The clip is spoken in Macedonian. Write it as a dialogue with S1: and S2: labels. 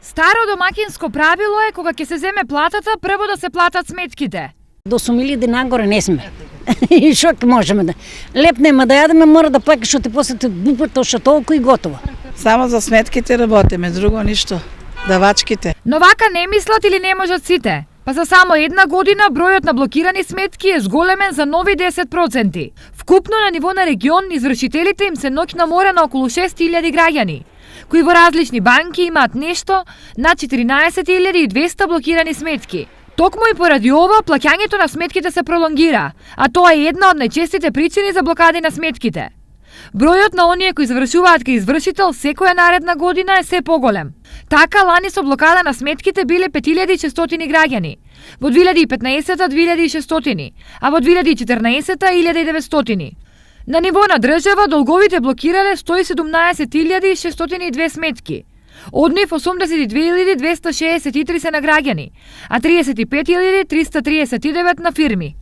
S1: Старо домакинско правило е кога ќе се земе платата, прво да се платат сметките.
S2: До 8.000 нагоре не сме. И шо можеме да лепнеме да јадеме, мора да плакаш од после бупата што толку и готово.
S3: Само за сметките работиме, друго ништо. Давачките.
S1: Но вака не мислат или не можат сите? Па за само една година бројот на блокирани сметки е зголемен за нови 10%. Вкупно на ниво на регион извршителите им се ноќна мора на околу 6.000 граѓани, кои во различни банки имаат нешто на 14.200 блокирани сметки. Токму и поради ова, плаќањето на сметките се пролонгира, а тоа е една од најчестите причини за блокади на сметките. Бројот на оние кои завршуваат кај извршител секоја наредна година е се поголем. Така, лани со блокада на сметките биле 5600 граѓани, во 2015 2600, а во 2014 1900. На ниво на држава долговите блокирале 117.602 сметки. Од нив 82.263 се на граѓани, а 35.339 на фирми.